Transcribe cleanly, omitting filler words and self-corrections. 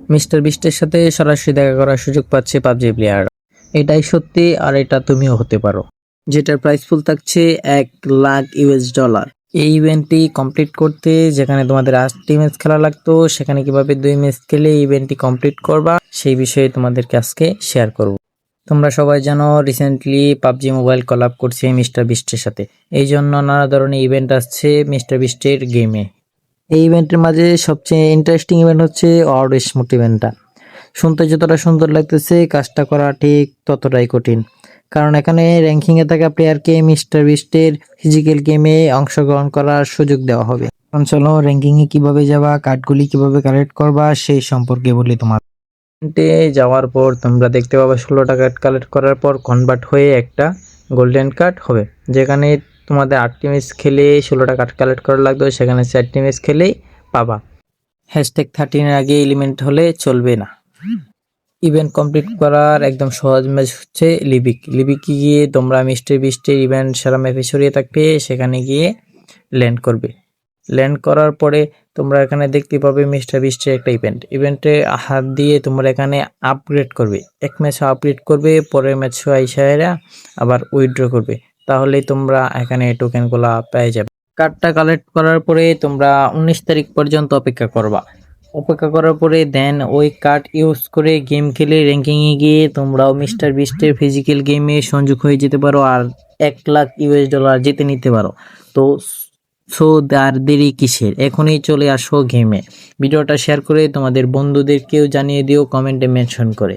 Mister বিস্টের সাথে সরাসরি দেখা করার সুযোগ পাচ্ছে পাবজি প্লেয়ার। এটাই সত্যি, আর এটা তুমিও হতে পারো। যেটার প্রাইস ফুল থাকছে $1,00,000। এই ইভেন্টটি কমপ্লিট করতে যেখানে তোমাদের 8টি ম্যাচ খেলা লাগতো, সেখানে কিভাবে 2 ম্যাচ খেলে ইভেন্টটি কমপ্লিট করবা সেই বিষয়ে তোমাদেরকে আজকে শেয়ার করব। তোমরা সবাই জানো রিসেন্টলি পাবজি মোবাইল কলাব করছে মিস্টার বিস্টের সাথে, এই জন্য নানা ধরনের ইভেন্ট আসছে মিস্টার বিস্টের গেমে। এই ইভেন্টের মাঝে সবচেয়ে ইন্টারেস্টিং ইভেন্ট হচ্ছে ওয়ার্ল্ড স্মুথ ইভেন্টটা। শুনতে যতটা সুন্দর লাগতেছে, কাজটা করা ঠিক ততটাই কঠিন, কারণ এখানে র্যাঙ্কিংয়ে থাকা প্লেয়ারকে মিস্টার বিস্টের ফিজিক্যাল গেমে অংশগ্রহণ করার সুযোগ দেওয়া হবে। এখন চলো র্যাঙ্কিংয়ে কিভাবে যাবা, কার্ডগুলি কিভাবে কালেক্ট করবা সেই সম্পর্কে বলি তোমার। যাওয়ার পর তোমরা দেখতে পাবে 16টা কার্ড কালেক্ট করার পর কনভার্ট হয়ে একটা গোল্ডেন কার্ড হবে, যেখানে তোমাদের 8টি ম্যাচ খেলে 16টা কার্ড কালেক্ট করা লাগবে, সেখানে 4টি ম্যাচ খেলেই পাবা। #13 এর আগে এলিমেন্ট হলে চলবে না। ইভেন্ট কমপ্লিট করার একদম সহজ ম্যাচ হচ্ছে লিবিকে গিয়ে তোমরা মিস্টার বিস্টের ইভেন্ট সারা ম্যাপে ছড়িয়ে থাকবে, সেখানে গিয়ে ল্যান্ড করবে। ল্যান্ড করার পরে তোমরা এখানে দেখতে পাবে মিস্টার বিস্টের একটা ইভেন্টে হাত দিয়ে তোমরা এখানে আপগ্রেড করবে। এক ম্যাচ আপগ্রেড করবে, পরের ম্যাচ আইসারা আবার উইথড্র করবে, তাহলেই তোমরা এখানে টোকেনগুলা পেয়ে যাবে। কার্ডটা কালেক্ট করার পরে তোমরা 19 তারিখ পর্যন্ত অপেক্ষা করবা। অপেক্ষা করার পরে দেন ওই কার্ড ইউজ করে গেম খেলে র্যাঙ্কিংয়ে গিয়ে তোমরাও মিস্টার বিস্টের ফিজিক্যাল গেমে সংযোগ হয়ে যেতে পারো, আর $1,00,000 জিতে নিতে পারো। তো আর দেরি কিসের, এখনই চলে আসো গেমে। ভিডিওটা শেয়ার করে তোমাদের বন্ধুদেরকেও জানিয়ে দিও কমেন্টে মেনশন করে।